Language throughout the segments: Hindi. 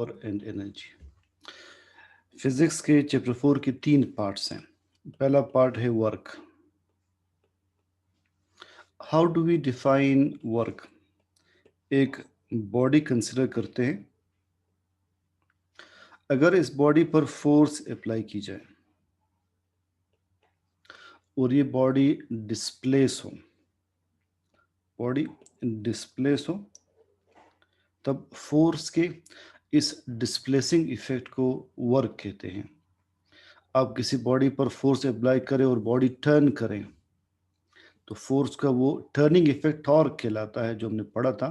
Power and energy. फिजिक्स के चैप्टर 4 के 3 पार्ट्स हैं। पहला पार्ट है work. How do we define work? एक बॉडी कंसिडर करते हैं। अगर इस बॉडी पर फोर्स अप्लाई की जाए और ये बॉडी डिस्प्लेस हो, तब फोर्स के इस डिस्प्लेसिंग इफेक्ट को वर्क कहते हैं। आप किसी बॉडी पर फोर्स अप्लाई करें और बॉडी टर्न करें तो फोर्स का वो टर्निंग इफेक्ट टॉर्क कहलाता है, जो हमने पढ़ा था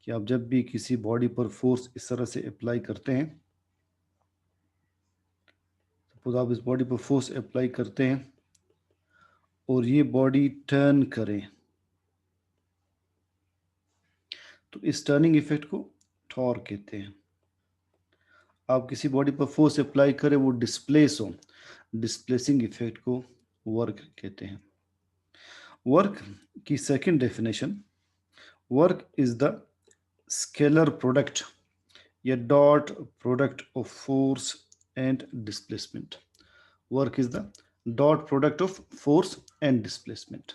कि आप जब भी किसी बॉडी पर फोर्स इस तरह से अप्लाई करते हैं, सपोज आप इस बॉडी पर फोर्स अप्लाई करते हैं और ये बॉडी टर्न करें तो इस टर्निंग इफेक्ट को टॉर्क कहते हैं। आप किसी बॉडी पर फोर्स अप्लाई करें, वो डिस्प्लेस हो, डिस्प्लेसिंग इफेक्ट को वर्क कहते हैं। वर्क की second definition, work is the scalar product या dot product of force and displacement. Work is the dot product of force and displacement.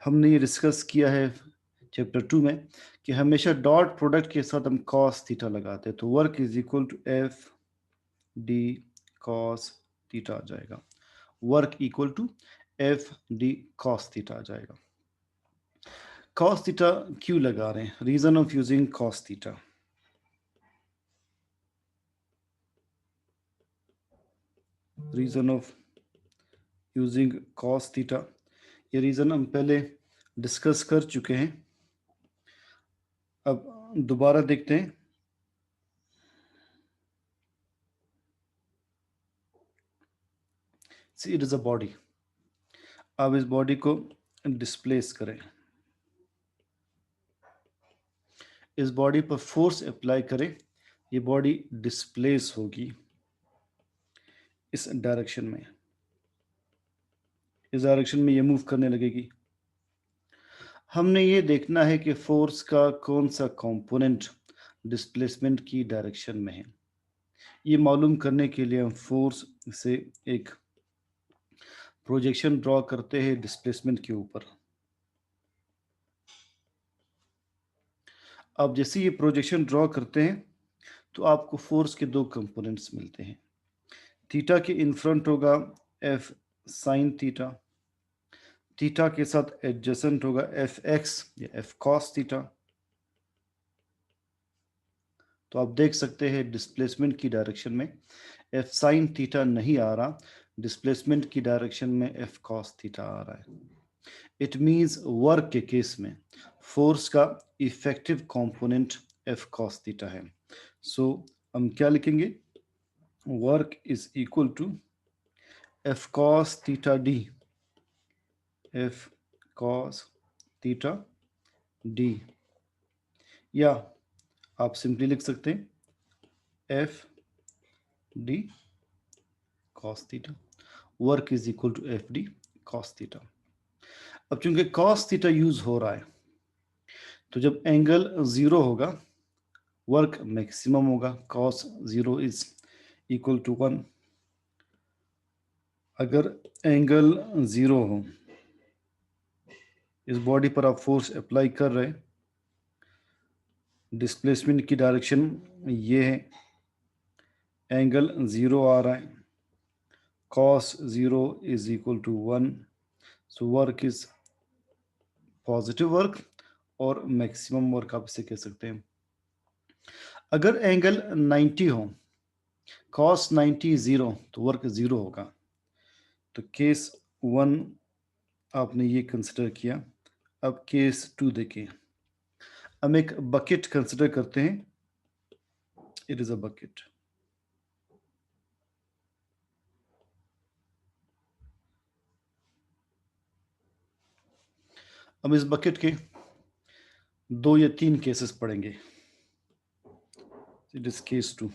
हमने ये डिस्कस किया है चैप्टर 2 में कि हमेशा डॉट प्रोडक्ट के साथ हम कॉस थीटा लगाते हैं, तो work is equal to F D cos theta आ जाएगा। Work equal to F D cos theta आ जाएगा। कॉस थीटा क्यों लगा रहे हैं? Reason of using cos theta. Reason of using cos theta, ये रीजन हम पहले डिस्कस कर चुके हैं। अब दोबारा देखते हैं। See it is a body. अब इस बॉडी को डिस्प्लेस करें, इस बॉडी पर फोर्स अप्लाई करें, ये बॉडी डिस्प्लेस होगी इस डायरेक्शन में, इस डायरेक्शन में ये मूव करने लगेगी। हमने ये देखना है कि फोर्स का कौन सा कंपोनेंट डिस्प्लेसमेंट की डायरेक्शन में है। ये मालूम करने के लिए हम फोर्स से एक प्रोजेक्शन ड्रॉ करते हैं डिस्प्लेसमेंट के ऊपर। अब जैसे ये प्रोजेक्शन ड्रॉ करते हैं तो आपको फोर्स के दो कंपोनेंट्स मिलते हैं। थीटा के इन फ्रंट होगा एफ साइन थीटा, थीटा के साथ एडजेसेंट होगा एफ एक्स या एफ कॉस थीटा। तो आप देख सकते हैं डिस्प्लेसमेंट की डायरेक्शन में एफ साइन थीटा नहीं आ रहा, डिस्प्लेसमेंट की डायरेक्शन में एफ कॉस थीटा आ रहा है। इट मींस वर्क के केस में फोर्स का effective component F cos theta है। सो हम क्या लिखेंगे? Work is equal to F cos theta D, F cos theta D, या आप सिंपली लिख सकते हैं F D cos theta. Work is equal to F D cos theta. अब चूंकि कॉस थीटा यूज हो रहा है तो जब एंगल 0 होगा वर्क मैक्सिमम होगा। Cos 0 is equal to 1। अगर एंगल 0 हो, इस बॉडी पर आप फोर्स अप्लाई कर रहे हैं, डिस्प्लेसमेंट की डायरेक्शन ये है, एंगल 0 आ रहा है, cos 0 is equal to 1, so work is positive work और मैक्सिमम वर्क आप इसे कह सकते हैं। अगर एंगल 90 हो, cos 90 0, तो वर्क 0 होगा। तो केस 1 आपने ये कंसिडर किया। अब केस 2 देखिए। हम एक बकेट कंसिडर करते हैं। It is a bucket. अब इस बकेट के 2 या 3 केसेस पढ़ेंगे। It is case 2,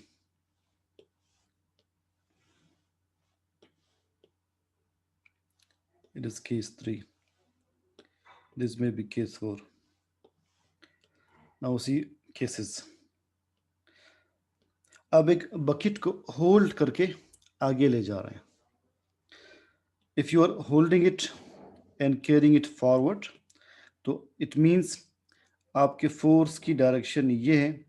it is case 3, this may be case 4. Now see cases. अब एक बकेट को होल्ड करके आगे ले जा रहे हैं. If you are holding it and carrying it forward, तो इट मीन्स आपके फोर्स की डायरेक्शन ये है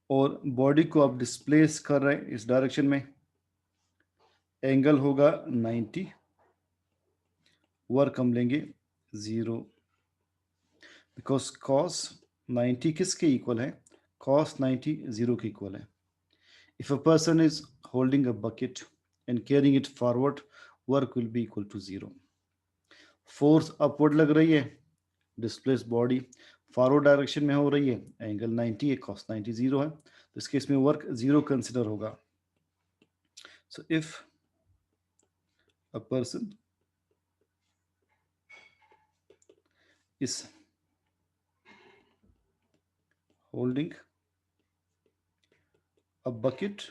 और बॉडी को आप डिस्प्लेस कर रहे हैं इस डायरेक्शन में. एंगल होगा 90, वर्क हम लेंगे 0, बिकॉज cos 90 किसके इक्वल है? cos 90 0 के इक्वल है. If a person is holding a bucket and carrying it forward, work will be equal to 0. Force upward लग रही है, डिस्प्लेस बॉडी फॉरवर्ड डायरेक्शन में हो रही है, एंगल 90 है, cos 90 0 है, तो इस केस में वर्क 0 कंसिडर होगा. So if a person is holding a bucket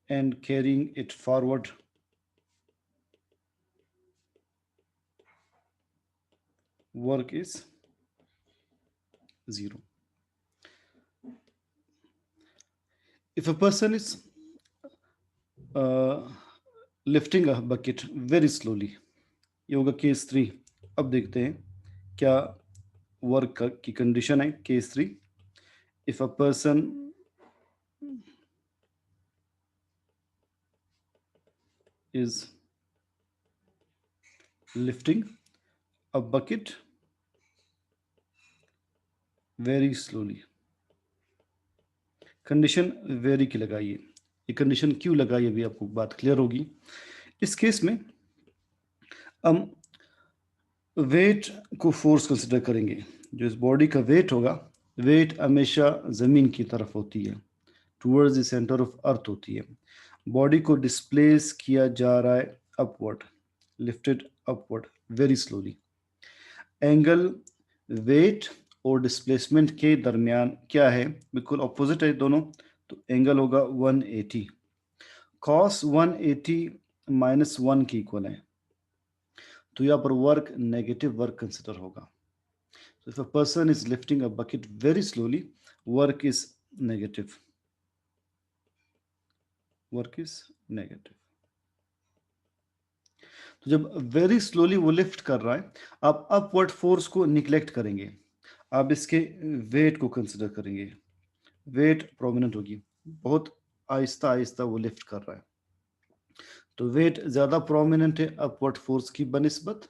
and carrying it forward, work is 0. If a person is lifting a bucket very slowly, ये होगा केस 3. अब देखते हैं क्या वर्क की कंडीशन है. Case 3, if a person is lifting a bucket very slowly. Condition very की लगाइए. ये कंडीशन क्यों लगाई अभी आपको बात क्लियर होगी. इस केस में हम वेट को फोर्स कंसिडर करेंगे. जो इस बॉडी का वेट होगा, वेट हमेशा ज़मीन की तरफ होती है, towards the centre of earth होती है. बॉडी को डिस्प्लेस किया जा रहा है upward, lifted upward very slowly. Angle weight और डिस्प्लेसमेंट के दरमियान क्या है? बिल्कुल ऑपोजिट है दोनों, तो एंगल होगा 180. cos 180 -1 के इक्वल है, तो यहाँ पर वर्क नेगेटिव वर्क कंसिडर होगा. So if a person is lifting a bucket very slowly, work is negative. Work is negative. तो जब वेरी स्लोली वो लिफ्ट कर रहा है, आप अपवर्ड फोर्स को निग्लेक्ट करेंगे, आप इसके वेट को कंसिडर करेंगे. वेट प्रोमिनेंट होगी, बहुत आहिस्ता आहिस्ता वो लिफ्ट कर रहा है, तो वेट ज़्यादा प्रोमिनेंट है अपवर्ड फोर्स की बनिस्बत.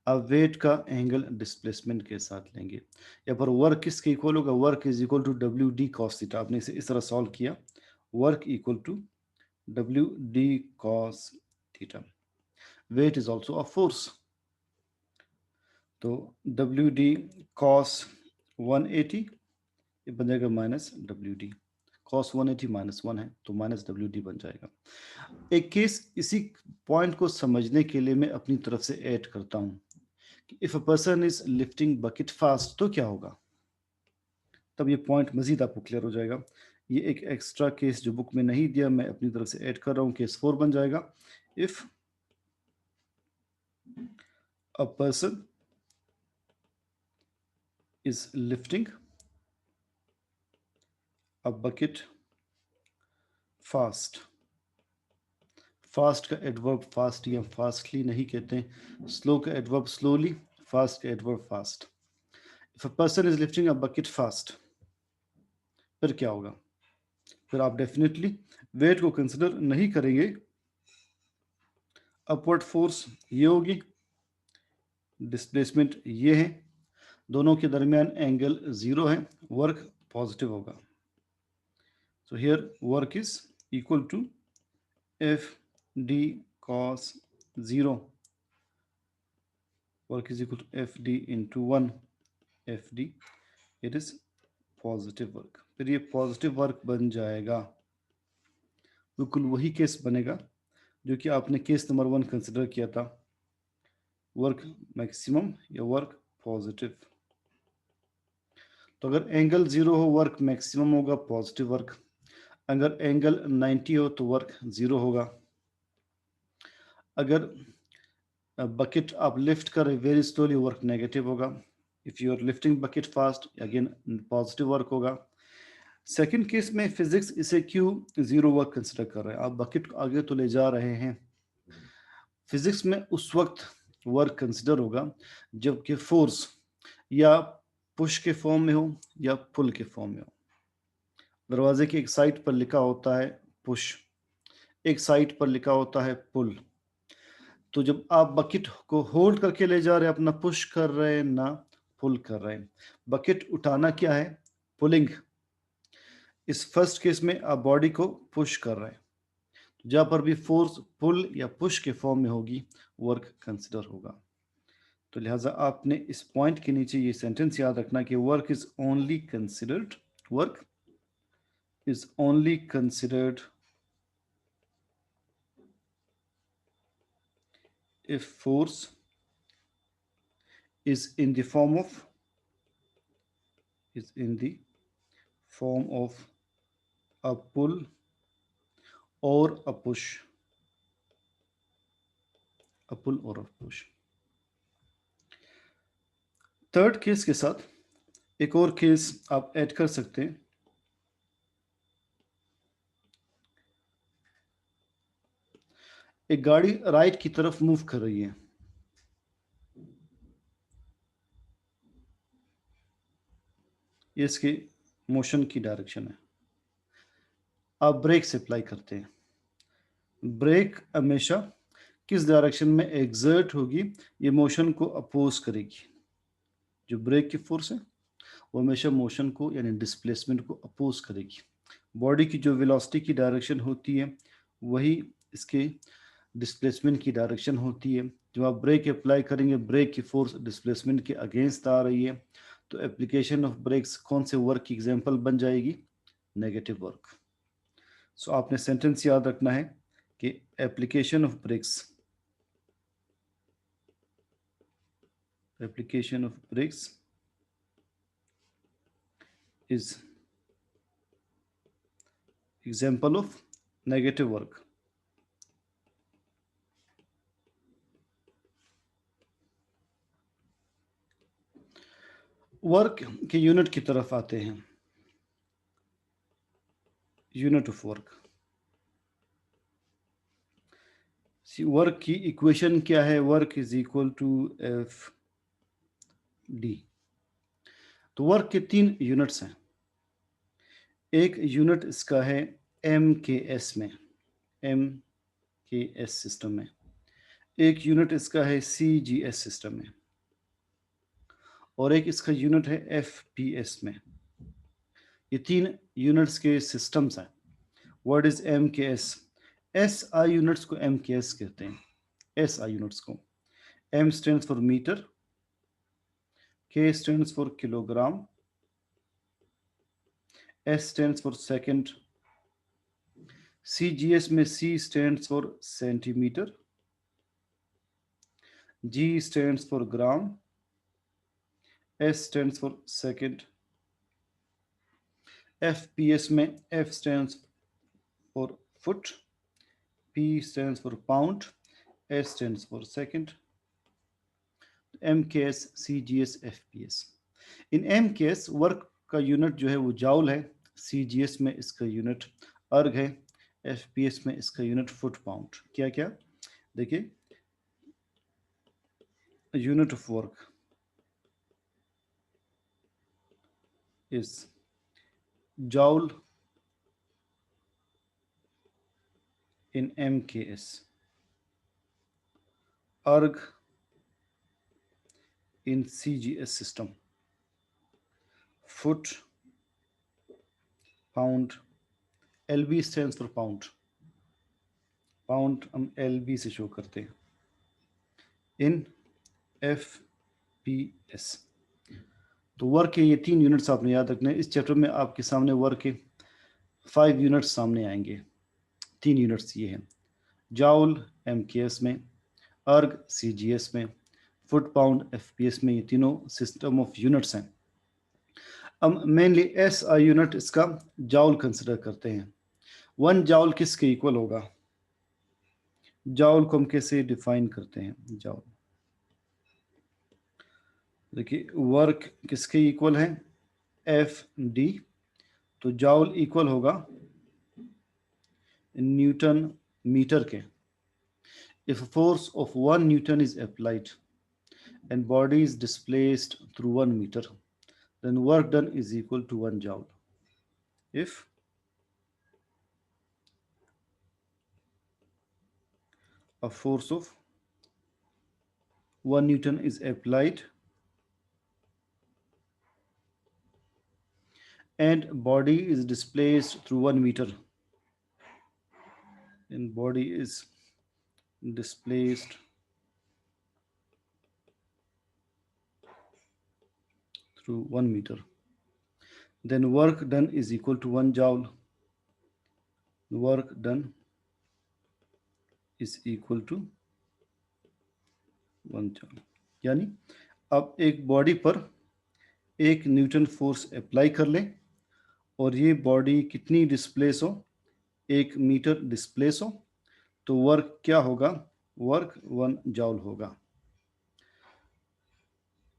अब वेट का एंगल डिस्प्लेसमेंट के साथ लेंगे. यहाँ पर वर्क किसके इक्वल होगा? Work is equal to W D cos theta. आपने इसे इस तरह सॉल्व किया, work equal to W D cos theta. Weight is also a force, तो डब्ल्यू डी कॉस 180 ये बन जाएगा माइनस डब्ल्यू डी. कॉस 180 -1 है, तो माइनस डब्ल्यू डी बन जाएगा. एक केस इसी पॉइंट को समझने के लिए मैं अपनी तरफ से ऐड करता हूँ. If a person is lifting bucket fast, तो क्या होगा? तब ये पॉइंट मजीद आपको क्लियर हो जाएगा. ये एक एक्स्ट्रा केस जो बुक में नहीं दिया, मैं अपनी तरफ से ऐड कर रहा हूँ. केस 4 बन जाएगा. If a person is lifting a bucket fast. Fast का एडवर्ब फास्ट या फास्टली नहीं कहते हैं, स्लो का एडवर्ब स्लोली, फास्ट का adverb fast. If a person is lifting a bucket fast, फिर क्या होगा? फिर आप डेफिनेटली वेट को कंसिडर नहीं करेंगे. अपवर्ड फोर्स ये होगी, डिस्प्लेसमेंट ये है, दोनों के दरमियान एंगल 0 है, वर्क पॉजिटिव होगा. So here work is equal to F D cos 0. Work is equal to F D into 1 F D. It is positive work. फिर ये पॉजिटिव वर्क बन जाएगा, बिल्कुल वही केस बनेगा जो कि आपने केस नंबर 1 कंसिडर किया था, वर्क मैक्सिमम या वर्क पॉजिटिव. तो अगर एंगल 0 हो, वर्क मैक्सिमम होगा, पॉजिटिव वर्क. अगर एंगल 90 हो तो वर्क 0 होगा. अगर बकेट आप लिफ्ट कर वेरी स्लोली, वर्क नेगेटिव होगा. If you are lifting bucket fast, again positive work होगा। सेकंड केस में फिजिक्स इसे क्यों जीरो वर्क कंसिडर कर रहे हैं? आप बकेट आगे तो ले जा रहे हैं, फिजिक्स में उस वक्त वर्क कंसिडर होगा जबकि फोर्स या पुश के फॉर्म में हो या पुल के फॉर्म में हो। दरवाजे की एक साइड पर लिखा होता है पुश, एक साइड पर लिखा होता है पुल। तो जब आप बकेट को होल्ड करके ले जा रहे हैं, अपना पुश कर रहे हैं ना पुल कर रहे हैं। बकेट उठाना क्या है? पुलिंग। इस फर्स्ट केस में आप बॉडी को पुश कर रहे हैं, तो जहां पर भी फोर्स पुल या पुश के फॉर्म में होगी वर्क कंसिडर होगा। तो लिहाजा आपने इस पॉइंट के नीचे ये सेंटेंस याद रखना कि work is only considered, work is only considered if force is in the form of a pull or a push, a pull or a push। Third case के साथ एक और केस आप ऐड कर सकते हैं। एक गाड़ी राइट की तरफ मूव कर रही है, ये इसकी मोशन की डायरेक्शन है। आप ब्रेक से अप्लाई करते हैं, ब्रेक हमेशा किस डायरेक्शन में एग्जर्ट होगी? ये मोशन को अपोज करेगी। जो ब्रेक की फोर्स है वो हमेशा मोशन को यानी डिस्प्लेसमेंट को अपोज करेगी। बॉडी की जो वेलोसिटी की डायरेक्शन होती है वही इसके डिस्प्लेसमेंट की डायरेक्शन होती है। जब आप ब्रेक अप्लाई करेंगे, ब्रेक की फोर्स डिस्प्लेसमेंट के अगेंस्ट आ रही है, तो एप्लीकेशन ऑफ ब्रेक्स कौन से वर्क की एग्जांपल बन जाएगी? Negative work. सो आपने सेंटेंस याद रखना है कि application of brakes is example of negative work। Work के यूनिट की तरफ आते हैं। यूनिट ऑफ वर्क, वर्क की इक्वेशन क्या है? Work is equal to F D. तो वर्क के 3 यूनिट्स हैं। एक यूनिट इसका है एम के एस में, एम के एस सिस्टम में। एक यूनिट इसका है सी जी एस सिस्टम में, और एक इसका यूनिट है एफ पी एस में। ये 3 यूनिट्स के सिस्टम्स हैं। व्हाट इज एम के एस? एस आई यूनिट्स को एम के एस कहते हैं। एस आई यूनिट्स को, एम स्टैंड्स फॉर मीटर, के stands for kilogram, S stands for second, CGS में C stands for centimeter, G stands for gram, S stands for second, FPS में F stands for foot, P stands for pound, S stands for second, MKS, CGS, FPS। In MKS work का यूनिट जो है वो जाउल है, CGS में इसका यूनिट अर्ग है, FPS में इसका यूनिट फुट पाउंड। क्या क्या देखिए, unit of work is joule in MKS, erg in CGS system, foot, pound, LB stands for pound, pound हम LB से शो करते हैं, in FPS। तो वर्क के ये 3 यूनिट्स आपने याद रखने हैं। इस चैप्टर में आपके सामने वर्क के 5 यूनिट्स सामने आएंगे। 3 यूनिट्स ये हैं, जाउल MKS में, अर्ग CGS में, फुट पाउंड FPS में। ये तीनों सिस्टम ऑफ यूनिट्स हैं। अब मेनली SI यूनिट इसका जाउल कंसिडर करते हैं। 1 जाउल किसके इक्वल होगा? जाउल को हम कैसे डिफाइन करते हैं? देखिए वर्क किसके इक्वल है, एफ डी, तो जाउल इक्वल होगा न्यूटन मीटर के. If a force of 1 Newton is applied and body is displaced through 1 meter, then work done is equal to 1 joule. If a force of 1 Newton is applied and body is displaced through 1 meter, and body is displaced through 1 meter, then work done is equal to 1 joule. Work done is equal to 1 joule. यानी अब एक बॉडी पर 1 न्यूटन फोर्स अप्लाई कर लें और ये बॉडी कितनी डिस्प्लेस हो, 1 मीटर डिस्प्लेस हो, तो वर्क क्या होगा, वर्क 1 जॉल होगा.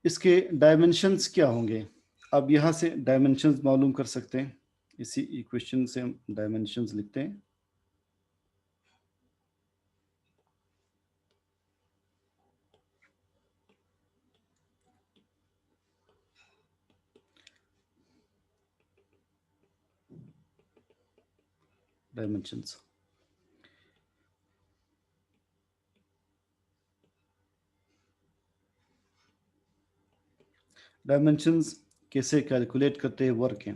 इसके डायमेंशंस क्या होंगे, अब यहाँ से डायमेंशंस मालूम कर सकते हैं. इसी इक्वेशन से हम डायमेंशंस लिखते हैं. डायमेंशंस, डायमेंशंस कैसे कैलकुलेट करते हैं वर्क के.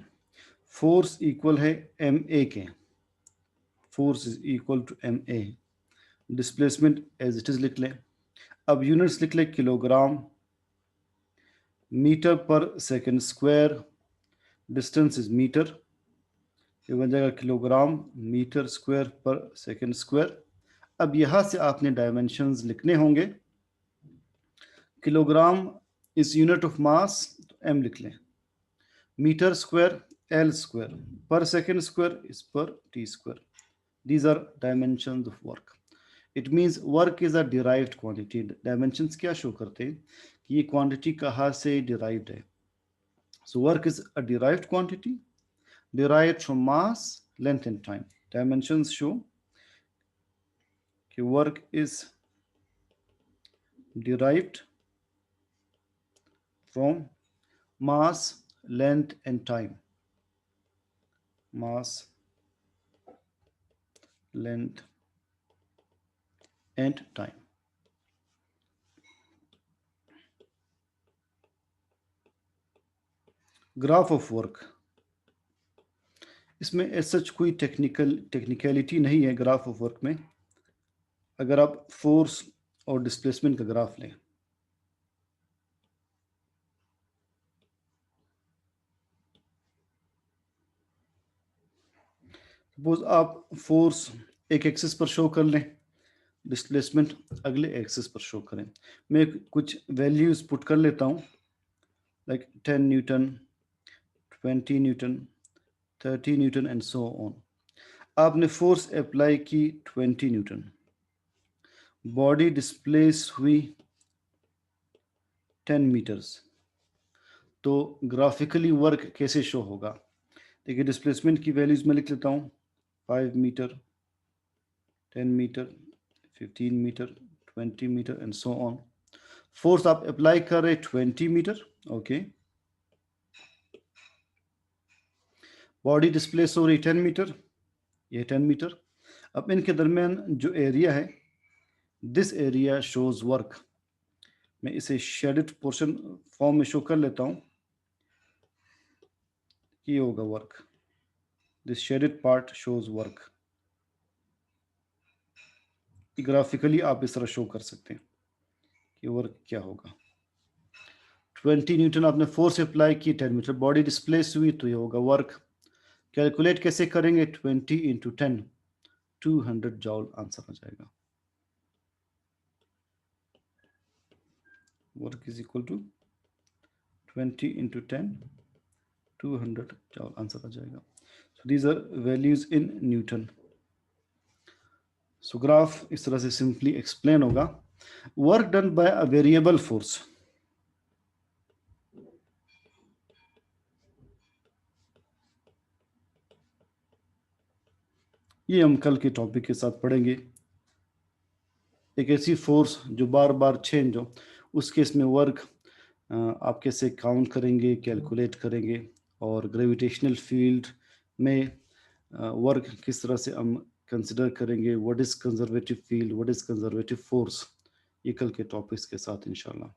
फोर्स इक्वल है एम ए के, force is equal to M A. Displacement as it is लिख लें. अब यूनिट्स लिख लें, kilogram metre per second square, distance is metre, ये बन जाएगा kilogram metre square per second square. अब यहाँ से आपने डायमेंशंस लिखने होंगे. Kilogram is unit of mass, तो एम लिख लें. Metre square L square, per second square is per T square. These are dimensions of work. It means work is a derived quantity. Dimensions क्या शो करते हैं कि ये क्वांटिटी कहाँ से derived है. So work is a derived quantity, derived from mass, length and time. Dimensions show कि work is derived from mass, length and time. Mass, length and time. Graph of work, इसमें ऐसा कोई टेक्निकलिटी नहीं है ग्राफ ऑफ वर्क में. अगर आप फोर्स और डिस्प्लेसमेंट का ग्राफ लें, सपोज आप फोर्स एक एक्सिस पर शो कर लें, डिस्प्लेसमेंट अगले एक्सिस पर शो करें. मैं कुछ वैल्यूज पुट कर लेता हूँ, like 10 Newton, 20 Newton, 30 Newton and so on. आपने फोर्स अप्लाई की 20 न्यूटन, बॉडी डिस्प्लेस हुई 10 मीटर्स, तो ग्राफिकली वर्क कैसे शो होगा. देखिए डिस्प्लेसमेंट की वैल्यूज में लिख लेता हूँ, 5 metre, 10 metre, 15 metre, 20 metre and so on. Force आप अप्लाई कर रहे 20 मीटर, ओके. बॉडी डिस्प्लेस हो रही 10 मीटर, ये 10 मीटर. अब इनके दरमियान जो एरिया है, दिस एरिया शोज वर्क. मैं इसे शेडेड पोर्शन फॉर्म में शो कर लेता हूँ, ये होगा work. This shaded part shows work. Graphically आप इस तरह शो कर सकते हैं कि वर्क क्या होगा. 20 न्यूटन आपने फोर्स अप्लाई की, 10 मीटर बॉडी डिस्प्लेस हुई, तो ये होगा वर्क. कैलकुलेट कैसे करेंगे, 20 इंटू 10, 200 जॉल आंसर आ जाएगा. Work is equal to 20 into 10, 200 joule answer आ जाएगा. So these are values in newton. So graph इस तरह से सिंपली एक्सप्लेन होगा. Work done by a variable force, ये हम कल के टॉपिक के साथ पढ़ेंगे। एक ऐसी फोर्स जो बार बार चेंज हो, उस केस में वर्क आप कैसे काउंट करेंगे, कैलकुलेट करेंगे, और ग्रेविटेशनल फील्ड में वर्क किस तरह से हम कंसिडर करेंगे, what is conservative field, what is conservative force, ये कल के टॉपिक्स के साथ इंशाल्लाह।